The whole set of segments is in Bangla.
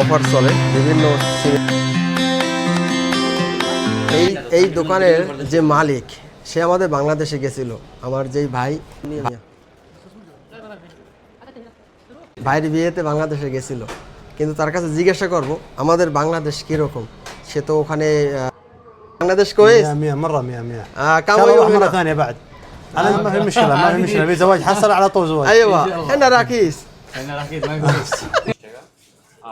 অফার চলে বিভিন্ন এই দোকানের যে মালিক সে আমাদের বাংলাদেশে গেছিল। আমার যেই ভাইয়ের বিয়েতে বাংলাদেশে গেছিল, কিন্তু তার কাছে জিজ্ঞাসা করব আমাদের বাংলাদেশ কিরকম। সে তো ওখানে বাংলাদেশ كويس 100 مرة 100 100 كم كم يوم مرة هنا؟ ثانية بعد أنا ما في مشكلة ما في مشكلة في زواج حصل على طول زواج ايوه هنا راكيس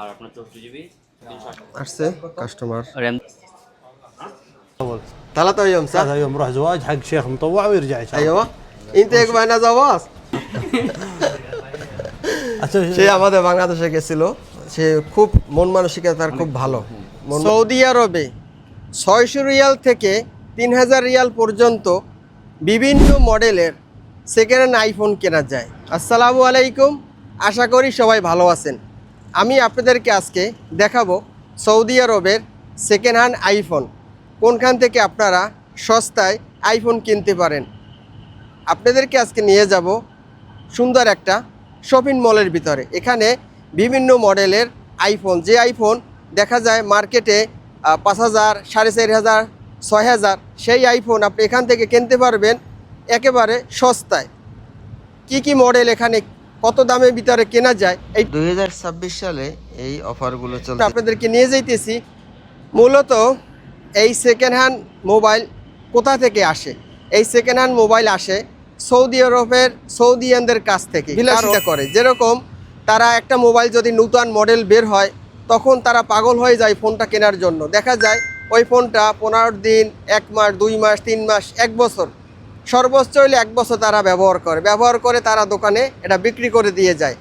আর আপনার 64 জিবি আসছে কাস্টমার র্যাম أول 3 يوم صح 3 يوم روح زواج حق شيخ مطوع ويرجع إن شاء الله ايوه انت এক মাইনা যাওয়াস। সে আমাদের বাংলাদেশে গেছিল, সে খুব মন মানসিকতা তার খুব ভালো। সৌদি আরবে 600 রিয়াল থেকে 3000 রিয়াল পর্যন্ত বিভিন্ন মডেলের সেকেন্ড হ্যান্ড আইফোন কেনা যায়। আসসালামু আলাইকুম, আশা করি সবাই ভালো আছেন। আমি আপনাদেরকে আজকে দেখাবো সৌদি আরবের সেকেন্ড হ্যান্ড আইফোন, কোনখান থেকে আপনারা সস্তায় আইফোন কিনতে পারেন। আপনাদেরকে আজকে নিয়ে যাব সুন্দর একটা শপিং মলের ভিতরে। এখানে বিভিন্ন মডেলের আইফোন, যে আইফোন দেখা যায় মার্কেটে 5000, 4500, 6000, সেই আইফোন আপনি এখান থেকে কিনতে পারবেন একেবারে সস্তায়। কি মডেল এখানে কত দামের ভিতরে কেনা যায়, এই 2026 সালে এই অফারগুলো চলছে। আপনাদেরকে নিয়ে যাইতেছি। মূলত এই সেকেন্ড হ্যান্ড মোবাইল কোথা থেকে আসে? এই সেকেন্ড হ্যান্ড মোবাইল আসে সৌদি আরবের সৌদিয়ানদের কাছ থেকে। বিলাসিতা করে, যেরকম তারা একটা মোবাইল যদি নতুন মডেল বের হয় তখন তারা পাগল হয়ে যায় ফোনটা কেনার জন্য। দেখা যায় ওই ফোনটা 15 দিন, 1 মাস, 2 মাস, 3 মাস, 1 বছর, সর্বোচ্চ হলে 1 বছর তারা ব্যবহার করে তারা দোকানে এটা বিক্রি করে দিয়ে যায়,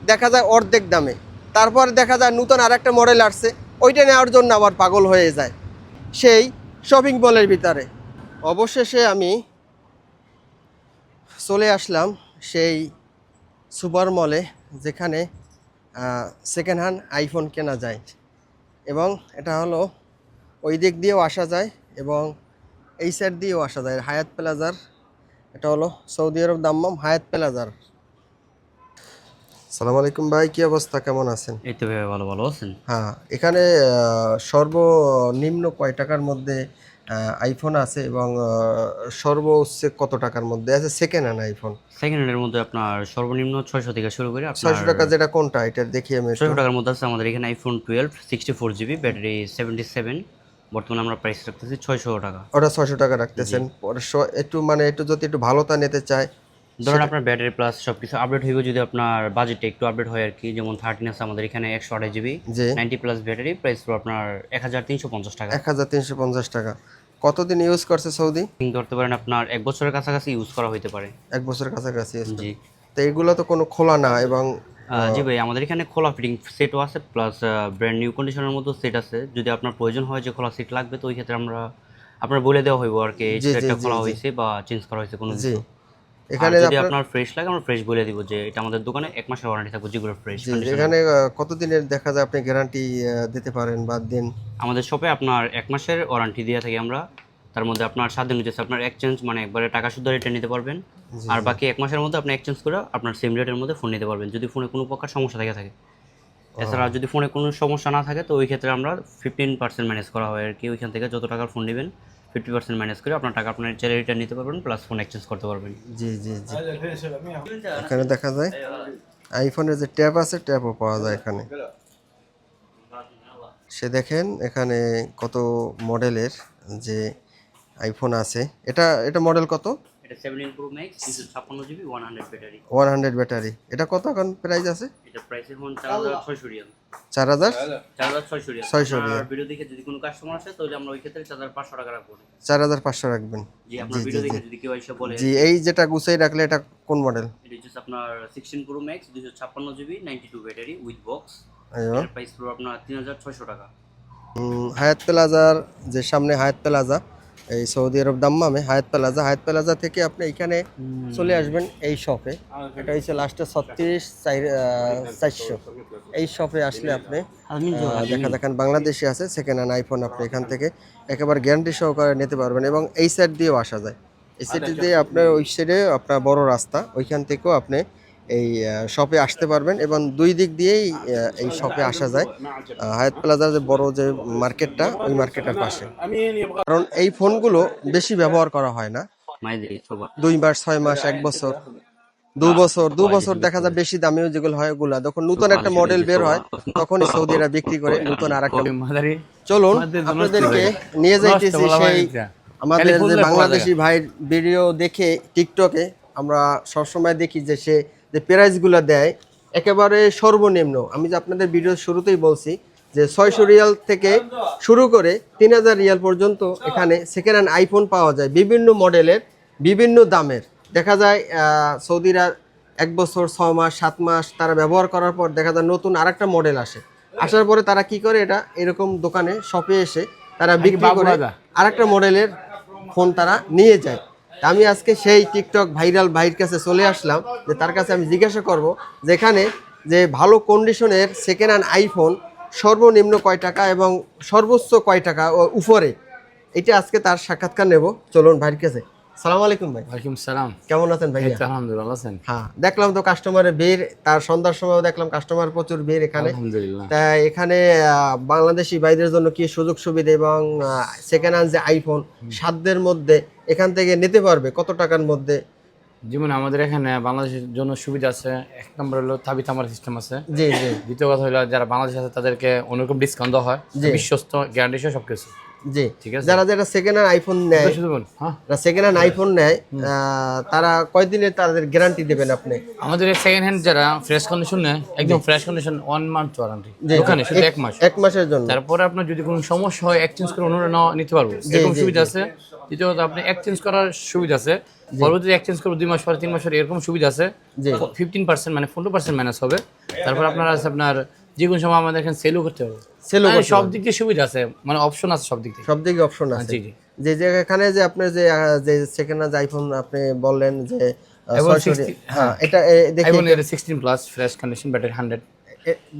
দেখা যায় অর্ধেক দামে। তারপর দেখা যায় নতুন আরেকটা মডেল আসছে, ওইটা নেওয়ার জন্য আবার পাগল হয়ে যায় সেই শপিং মলের ভিতরে। অবশেষে আমি চলে আসলাম সেই সুপার মলে, যেখানে সেকেন্ড হ্যান্ড আইফোন কেনা যায়। এবং এটা হলো ওই দিক দিয়েও আসা যায় এবং এই সাইড দিয়েও আসা যায়। হায়াত প্লাজার, এটা হলো সৌদি আরব দাম্মাম হায়াত প্লাজার। সালাম আলাইকুম ভাই, কি অবস্থা, কেমন আছেন? এই তো ভাই ভালো আছেন? হ্যাঁ, এখানে সর্বনিম্ন কয় টাকার মধ্যে আইফোন আছে এবং সর্বোচ্চ কত টাকার মধ্যে আছে সেকেন্ড হ্যান্ড আইফোন? সেকেন্ড হ্যান্ডের মধ্যে আপনার সর্বনিম্ন 600 থেকে শুরু করে আপনার 600 টাকা, যেটা কোনটা এটা দেখি আমি। 600 টাকার মধ্যে আছে আমাদের এখানে আইফোন 12 64 জিবি, ব্যাটারি 77। বর্তমানে আমরা প্রাইস রাখতেছি 600 টাকা। ওটা 600 টাকা রাখতেছেন। পরে একটু মানে একটু যদি একটু ভালোটা নিতে চায়, ধরুন আপনার ব্যাটারি প্লাস সবকিছু আপডেট হইব যদি আপনার বাজেটটা একটু আপডেট হয় আর কি। যেমন 13 আছে আমাদের এখানে 128 জিবি, 90 প্লাস ব্যাটারি, প্রাইস পুরো আপনার 1350 টাকা। 1350 টাকা। কতদিন ইউজ করছে সৌদি? ধরতে পারেন আপনার 1 বছরের কাছাকাছি ইউজ করা হইতে পারে। 1 বছরের কাছাকাছি। জি। তো এগুলো তো কোনো খোলা না এবং জি ভাই, আমাদের এখানে খোলা ফিটিং সেটও আছে, প্লাস ব্র্যান্ড নিউ কন্ডিশনের মধ্যে সেট আছে। যদি আপনার প্রয়োজন হয় যে খোলা সেট লাগবে, তো ওই ক্ষেত্রে আমরা আপনার বলে দেওয়া হইব আর কি, এই সেটটা খোলা হয়েছে বা চেঞ্জ করা হয়েছে কোনো কিছু। এখানে যদি আপনার ফ্রেশ লাগে আমরা ফ্রেশ বলে দিব যে এটা আমাদের দোকানে 1 মাসের ওয়ারেন্টি থাকবে যেগুলো ফ্রেশ। এখানে কতদিনের দেখা যায় আপনি গ্যারান্টি দিতে পারেন বা দিন? আমাদের শপে আপনার 1 মাসের ওয়ারেন্টি দিয়ে থাকি আমরা। তার মধ্যে আপনার 7 দিন হচ্ছে আপনার এক্সচেঞ্জ, মানে একবারে টাকা শুদ্ধ রিটার্ন নিতে পারবেন। আর বাকি 1 মাসের মধ্যে আপনি এক্সচেঞ্জ করে আপনার সেম রেটের মধ্যে ফোন নিতে পারবেন যদি ফোনে কোনো প্রকার সমস্যা থাকে। এছাড়া যদি ফোনে কোনো সমস্যা না থাকে তো ওই ক্ষেত্রে আমরা 15% ম্যানেজ করা হয় আর কি। ওইখান থেকে যত টাকার ফোন নেবেন 50% ম্যানেজ করে আপনার টাকা আপনার চাইলে রিটার্ন নিতে পারবেন, প্লাস ফোন এক্সচেঞ্জ করতে পারবেন। জি। এখানে দেখা যায় আইফোনের যে ট্যাব আছে, ট্যাবও পাওয়া যায় এখানে। সে দেখেন এখানে কত মডেলের যে আইফোন আছে। এটা মডেল কত? এটা 17 pro max 256 GB 100 battery. 100 battery. এটা কত এখন প্রাইস আছে? এটা প্রাইস এখন 4600 রিয়াল। 4600 রিয়াল। আর ভিডিও দেখে যদি কোনো কাস্টমার আসে তাহলে আমরা ওই ক্ষেত্রে 4500 টাকা রাখবো। 4500 রাখবেন? জি, আপনার ভিডিও দেখে যদি কেউ এসে বলে। জি, এই যেটা গুছাই রাখলে এটা কোন মডেল? এটা হচ্ছে আপনার 16 pro max 256 GB 92 battery with box. এর প্রাইস পুরো আপনার 3600 টাকা। হায়াত প্লাজার যে সামনে হায়াত প্লাজা, এই সৌদি আরব দাম্মামে হায়াত প্লাজা থেকে আপনি এখানে চলে আসবেন এই শপে। এটা হচ্ছে লাস্টে 36,400। এই শপে আসলে আপনি দেখেন বাংলাদেশে আছে সেকেন্ড হ্যান্ড আইফোন, আপনি এখান থেকে একেবারে গ্যারান্টি সহকারে নিতে পারবেন। এবং এই সাইড দিয়েও আসা যায়, এই সাইড দিয়ে আপনার ওই সাইডে আপনার বড় রাস্তা, ওইখান থেকেও আপনি এই শপে আসতে পারবেন এবং দুই দিক দিয়েই এই শপে আসা যায়। হায়াত প্লাজার যে বড় যে মার্কেটটা, ওই মার্কেটের পাশে। কারণ এই ফোনগুলো বেশি ব্যবহার করা হয় না, মাইদের সবার 2 মাস 6 মাস 1 বছর 2 বছর দেখা যায়। বেশি দামিও যেগুলো হয় ওগুলা যখন নতুন একটা মডেল বের হয় তখনই সৌদিরা বিক্রি করে নতুন আর একটা। চলুন আপনাদেরকে নিয়ে যাইতেছি সেই আমাদের যে বাংলাদেশি ভাইয়ের ভিডিও দেখে টিকটকে আমরা সবসময় দেখি যে সে যে প্রাইসগুলো দেয় একেবারে সর্বনিম্ন। আমি যে আপনাদের ভিডিও শুরুতেই বলছি যে 600 রিয়াল থেকে শুরু করে 3000 রিয়াল পর্যন্ত এখানে সেকেন্ড হ্যান্ড আইফোন পাওয়া যায়, বিভিন্ন মডেলের বিভিন্ন দামের। দেখা যায় সৌদিরা 1 বছর 6 মাস 7 মাস তারা ব্যবহার করার পর দেখা যায় নতুন আরেকটা মডেল আসার পরে তারা কি করে, এটা এরকম দোকানে শপে এসে তারা বিক্রি করে আরেকটা মডেলের ফোন তারা নিয়ে যায়। তা আমি আজকে সেই টিকটক ভাইরাল ভাইয়ের কাছে চলে আসলাম যে তার কাছে আমি জিজ্ঞাসা করব যেখানে যে ভালো কন্ডিশনের সেকেন্ড হ্যান্ড আইফোন সর্বনিম্ন কয় টাকা এবং সর্বোচ্চ কয় টাকা উপরে, এটা আজকে তার সাক্ষাৎকার নেব। চলুন ভাইয়ের কাছে। সালাম আলাইকুম ভাই। ওয়ালাইকুম সালাম। কেমন আছেন ভাইয়া? আলহামদুলিল্লাহ, ভালো আছেন? হ্যাঁ, দেখলাম তো কাস্টমারের ভিড়, তার সন্ধ্যার সময়ও দেখলাম কাস্টমার প্রচুর ভিড় এখানে। আলহামদুলিল্লাহ। তাই এখানে বাংলাদেশি ভাইদের জন্য কি সুযোগ সুবিধা এবং সেকেন্ড হ্যান্ড যে আইফোন সাধ্যের মধ্যে এখান থেকে নিতে পারবে কত টাকার মধ্যে? যেমন আমাদের এখানে বাংলাদেশের জন্য সুবিধা আছে। এক নম্বর হলো তাবিজ আমার সিস্টেম আছে। জি জি। দ্বিতীয় কথা হলো যারা বাংলাদেশে আছে তাদেরকে অন্যরকম ডিসকাউন্ট দেওয়া হয়, বিশ্বস্ত গ্যারান্টি সহ সবকিছু। জি, ঠিক আছে। যারা যারা সেকেন্ড হ্যান্ড আইফোন নেয়, সেকেন্ড হ্যান্ড আইফোন নেয়, তারা কয়দিনের তাদের গ্যারান্টি দেবেন আপনি? আমাদের সেকেন্ড হ্যান্ড যারা ফ্রেশ কন্ডিশন নেয়, একদম ফ্রেশ কন্ডিশন 1 মান্থ ওয়ারেন্টি দোকানে, শুধু 1 মাস। 1 মাসের জন্য। তারপরে আপনার যদি কোনো সমস্যা হয় এক্সচেঞ্জ করে অন্যরা নিতে পারবো, এরকম সুবিধা আছে। দ্বিতীয় কথা আপনি এক্সচেঞ্জ করার সুবিধা আছে, পরবর্তীতে এক্সচেঞ্জ করবো 2 মাস পরে 3 মাস পরে, এরকম সুবিধা আছে। 15% মানে 15% মাইনাস হবে। তারপর আপনার আছে আপনার যে কোনো সময় আমাদের এখানে সেলও করতে হবে। সব দিক দিয়ে সুবিধা আছে, মানে অপশন আছে সব দিক থেকে। সব দিকে অপশন আছে। জি জি। যে এখানে যে আপনার যে সেকেন্ড হ্যান্ড আইফোন আপনি বললেন যে 600, হ্যাঁ এটা দেখি iPhone 16 plus fresh condition, battery 100,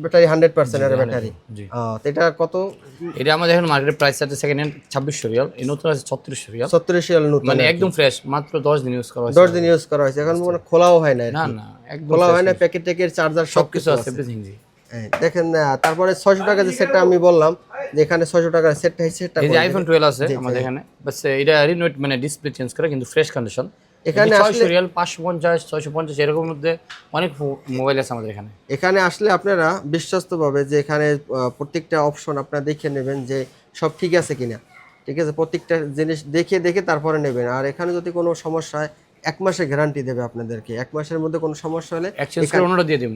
battery 100% এর ব্যাটারি। তো এটা কত? এটা আমাদের এখন মার্কেট প্রাইস আছে সেকেন্ড হ্যান্ড 2600 রিয়াল, এই নতুন আছে 3600 রিয়াল। 36 রিয়াল নতুন, মানে একদম ফ্রেশ, মাত্র 10 দিন ইউজ করা হয়েছে। 10 দিন ইউজ করা হয়েছে, এখন মানে খোলাও হয় না। না না, একদম খোলা হয় না, প্যাকেট টেকের চার্জার সবকিছু আছে, এভরিথিং। জি দেখেন। তারপরে 600 টাকা যে সেটটা আমি বললাম যে এখানে 600 টাকার সেটটা সেটটা এই যে আইফোন 12 আছে আমাদের এখানে, বাস এটা রিনোভেট মানে ডিসপ্লে চেঞ্জ করে, কিন্তু ফ্রেশ কন্ডিশন। এখানে 600 রিয়াল 550 650 এরকম মধ্যে অনেক মোবাইল আছে আমাদের এখানে। এখানে আসলে আপনারা বিশ্বস্তভাবে যে এখানে প্রত্যেকটা অপশন আপনারা দেখে নেবেন যে সব ঠিক আছে কিনা। ঠিক আছে, প্রত্যেকটা জিনিস দেখে দেখে তারপরে নেবেন। আর এখানে যদি কোনো সমস্যা হয় 1 মাসের গ্যারান্টি দেবে আপনাদেরকে। 1 মাসের মধ্যে কোনো সমস্যা হলে এক্সচেঞ্জ করে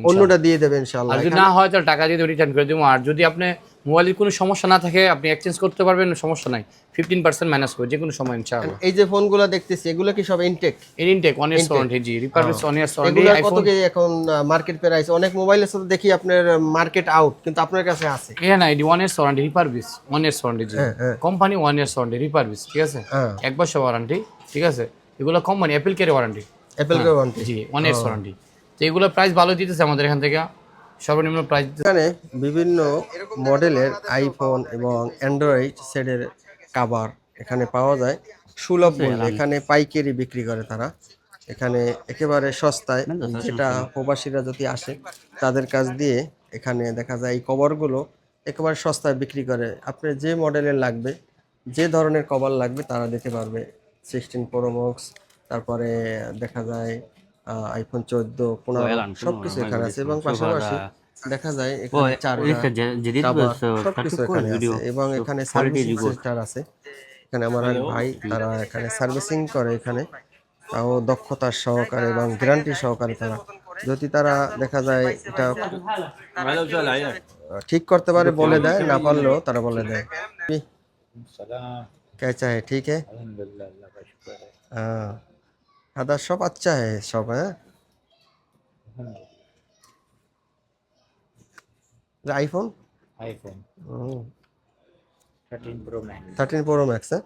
অন্যটা দিয়ে দেবে ইনশাআল্লাহ। আর যদি না হয় তাহলে টাকা দিয়ে রিটার্ন করে দেবো। আর যদি আপনি মোবাইলের কোনো সমস্যা না থাকে আপনি এক্সচেঞ্জ করতে পারবেন, সমস্যা নাই। 15% মাইনাস করে যে কোনো সময় ইনশাআল্লাহ। এই যে ফোনগুলো দেখতেছি এগুলো কি সব ইনটেক? Intact 1 year warranty. জি, রিপাবলিশ 1 ইয়ার ওয়ারেন্টি। এগুলো কত কি এখন মার্কেট প্রাইস? অনেক মোবাইলের সাথে দেখি আপনার মার্কেট আউট, কিন্তু আপনার কাছে আছে। না, এটি 1 year warranty, refurbish 1 year warranty. জি, কোম্পানি 1 ইয়ার ওয়ারেন্টি, রিপাবলিশ। ঠিক আছে, 1 বছর ওয়ারেন্টি। ঠিক আছে, এগুলো company Apple care warranty. Apple care warranty, জি, 1 ইয়ার ওয়ারেন্টি। তো এগুলো প্রাইস ভালো দিতেছে আমাদের এখান থেকে, সর্বনিম্ন প্রাইস। এখানে বিভিন্ন মডেলের আইফোন এবং অ্যান্ড্রয়েড সেটের কভার এখানে পাওয়া যায় সুলভ মূল্যে। এখানে পাইকারি বিক্রি করে তারা, এখানে একেবারে সস্তায়। যেটা প্রবাসীরা যদি আসে তাদের কাছ দিয়ে এখানে দেখা যায় এই কভারগুলো একেবারে সস্তায় বিক্রি করে। আপনার যে মডেলের লাগবে, যে ধরনের কভার লাগবে তারা দিতে পারবে। 16 প্রো ম্যাক্স, তারপরে দেখা যায় আইফোন 14 15 সবকিছু এখানে আছে। এবং পাশাপাশি দেখা যায় এখানে সবকিছু এখানে আছে। এবং এখানে সার্ভিসিং সেন্টার আছে। এখানে আমার এক ভাই তারা এখানে সার্ভিসিং করে, এখানে তাও দক্ষতার সহকারে এবং গ্যারান্টি সহকারে। তারা যদি তারা দেখা যায় এটা ঠিক করতে পারে বলে দেয়, না পারলেও তারা বলে দেয়। कैसा है? ठीक है, हाँ दादा सब अच्छा है सब है। आईफोन 13 प्रो मैक्स है।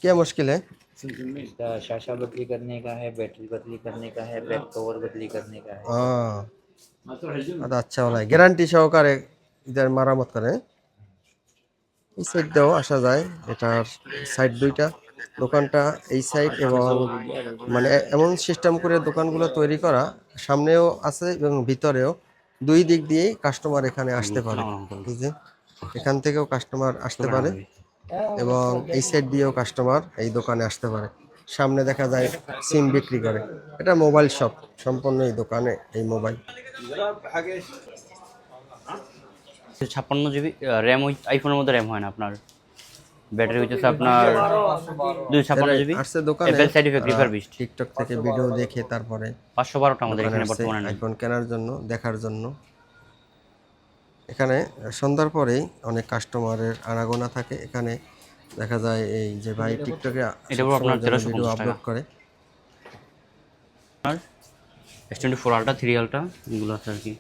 क्या मुश्किल है? शाशा बदली करने का है, बैटरी बदली करने का है, बैक कवर बदली करने का है। हाँ दादा अच्छा वाला है, গ্যারান্টি সহকারে ইদার মেরামত করে। এই সাইড দাও আসা যায়, এটার সাইড দুইটা দোকানটা এই সাইড এবং মানে এমন সিস্টেম করে দোকানগুলো তৈরি করা, সামনেও আছে এবং ভিতরেও দুই দিক দিয়েই কাস্টমার এখানে আসতে পারে। এই যে এখান থেকেও কাস্টমার আসতে পারে এবং এই সাইড দিয়েও কাস্টমার এই দোকানে আসতে পারে। সামনে দেখা যায় সিম বিক্রি করে, এটা মোবাইল শপ সম্পূর্ণ এই দোকানে এই মোবাইল। 56 জিবি র্যাম, ওই আইফোনের মধ্যে র্যাম হয় না আপনার। ব্যাটারি হচ্ছে আপনার 256 জিবি। আসছে দোকানে অ্যাপল সার্টিফিকেট রিফারবিশড। টিকটক থেকে ভিডিও দেখে তারপরে 512টা আমাদের এখানে বর্তমানে নাই। আইফোন কেনার জন্য, দেখার জন্য। এখানে সন্ধ্যার পরেই অনেক কাস্টমারের আনাগোনা থাকে। এখানে দেখা যায় এই যে ভাই টিকটকে এটা পুরো আপনার ভিডিও 1350 আপলোড টাকা। করে। আর S24 আলট্রা 3 আলট্রা এগুলো আছে আর কি।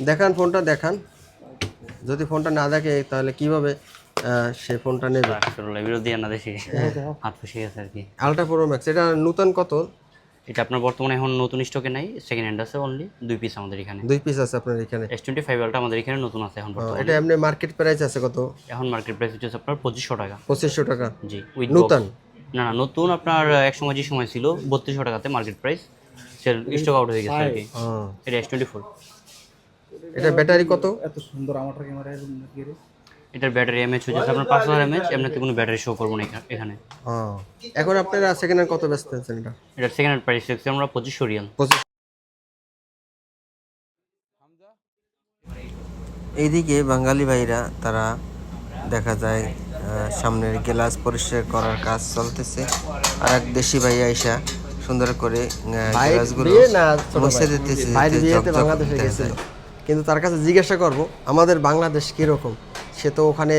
দেখান ফোনটা, দেখান। যদি ফোনটা না দেখে তাহলে কিভাবে সে ফোনটা নেবে? আসলে ভিডিও দিয়ে না দেখি হাত ফসে গেছে আর কি। আলট্রা প্রো ম্যাক্স, এটা নতুন কত? এটা আপনার বর্তমানে এখন নতুন স্টকে নাই, সেকেন্ড হ্যান্ড আছে অনলি 2 পিস আমাদের এখানে। 2 পিস আছে আপনার এখানে? S25 আলট্রা আমাদের এখানে নতুন আছে এখন বর্তমানে। এটা এমনি মার্কেট প্রাইস আছে কত? এখন মার্কেট প্রাইস হচ্ছে আপনার 2500 টাকা। 2500 টাকা? জি, উইথ নতুন? না না, নতুন আপনার এক সময় যে সময় ছিল 3200 টাকাতে market price, sale stock out হয়ে গেছে আর কি। এটা S24। এটা ব্যাটারি কত? এটার ব্যাটারি এমএইচ হচ্ছে আপনার 5000 এমএইচ। এমনিতে কোনো ব্যাটারি শো করবো না এখানে। এখন আপনারা সেকেন্ড হ্যান্ড কত বেচতে আছেন এটা? এটার সেকেন্ড হ্যান্ড প্রাইস হচ্ছে আমরা 2500 রিয়াল। এইদিকে বাঙালি ভাইরা তারা দেখা যায় সামনের গ্লাস পরিষ্কার করার কাজ চলতেছে, আর এক দেশি ভাই আইসা সুন্দর করে গ্লাসগুলো মুছে দিতেছে। বাংলাদেশে গেছিল, কিন্তু তার কাছে জিজ্ঞাসা করব আমাদের বাংলাদেশ কিরকম। সে তো ওখানে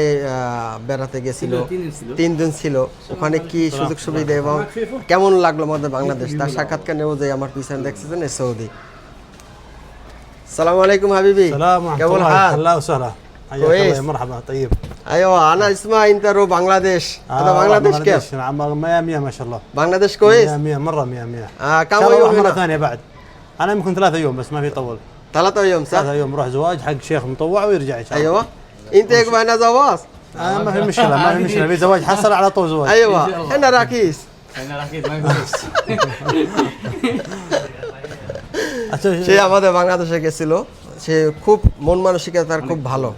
বেড়াতে গেছিল, 3 দিন ছিল ওখানে, কি সুযোগ সুবিধা এবং কেমন লাগলো আমাদের বাংলাদেশ, তার সাক্ষাৎকার নেব। যে আমার পিছনে দেখছেন সৌদি। السلام عليكم حبيبي. السلام ورحمة كيف الله. الحال؟ اهلا وسهلا. حياك كويس. الله. مرحبا. طيب. ايوه انا اسمع انت رو بنغلاديش. هذا بنغلاديش كيف؟ نعم 100 ما شاء الله. بنغلاديش كويس؟ 100 مرة 100. كم إن شاء الله يوم أروح مرة هنا؟ ثانية بعد. انا يمكن 3 يوم بس ما في طول. 3 يوم صح؟ 3 يوم نروح زواج حق شيخ مطوع ويرجع ان شاء الله. ايوه انت يكفي هنا زواج؟ ما في مشكلة ما في مشكلة، في زواج حصل على طول زواج. ايوه هنا راكيس. সে আমাদের বাংলাদেশে গেছিল, সে খুব মন মানসিকতার খুব ভালো,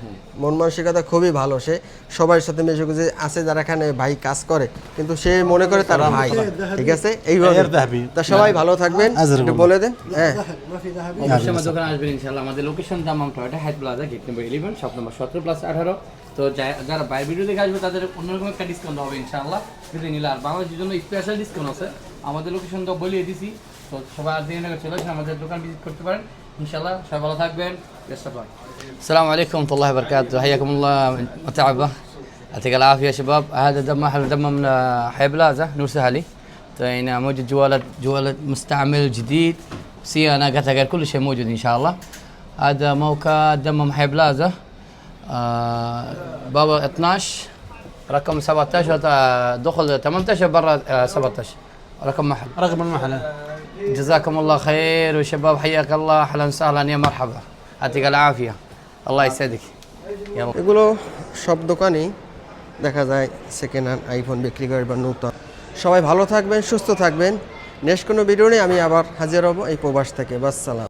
মন মানসিকতা খুবই ভালো। সে সবার সাথে মিশে যে আছে যারা এখানে ভাই কাজ করে, কিন্তু সে মনে করে তার ভাই। ঠিক আছে, এইভাবে তা সবাই ভালো থাকবেন, একটু বলে দেন। হ্যাঁ অবশ্যই আমার দোকানে আসবেন ইনশাআল্লাহ। আমাদের location Dammam Toyota height plaza, gate number 11, shop number 17+18। তো যারা বাইরে ভিডিও দেখে আসবে তাদের অন্যরকম একটা ডিসকাউন্ট হবে ইনশাআল্লাহ যদি নিলে। আর বাংলাদেশের জন্য স্পেশাল ডিসকাউন্ট আছে, আমাদের লোকেশনটা বলিয়ে দিছি। তো সবাই আর দিনে চলে আসেন, আমাদের দোকান ভিজিট করতে পারেন ইনশাআল্lah। সবাই ভালো থাকবেন, বেস্ট অফ লাক। السلام عليكم ورحمة الله وبركاته، حياكم الله متعبة، يعطيك العافية يا شباب. هذا دم أحلى دم من حي بلازا نور سهلي. هنا موجود جوالة مستعمل جديد، صيانة قطع كل شيء موجود إن شاء الله. هذا موقع دمم حي بلازا، بابا 12 رقم 17 دخل 18 برا 17 رقم محل. رقم المحل. جزاكم الله خير وشباب، حياك الله، اهلا وسهلا يا مرحبا، يعطيك العافيه، الله يسعدك. يلا এগুলো সব দোকানেই দেখা যায় সেকেন্ড হ্যান্ড আইফোন বিক্রি করে বা নতুন। সবাই ভালো থাকবেন, সুস্থ থাকবেন। নেক্সট কোনো ভিডিও নিয়ে আমি আবার হাজির হব এই প্রবাস থেকে। বাস সালাম।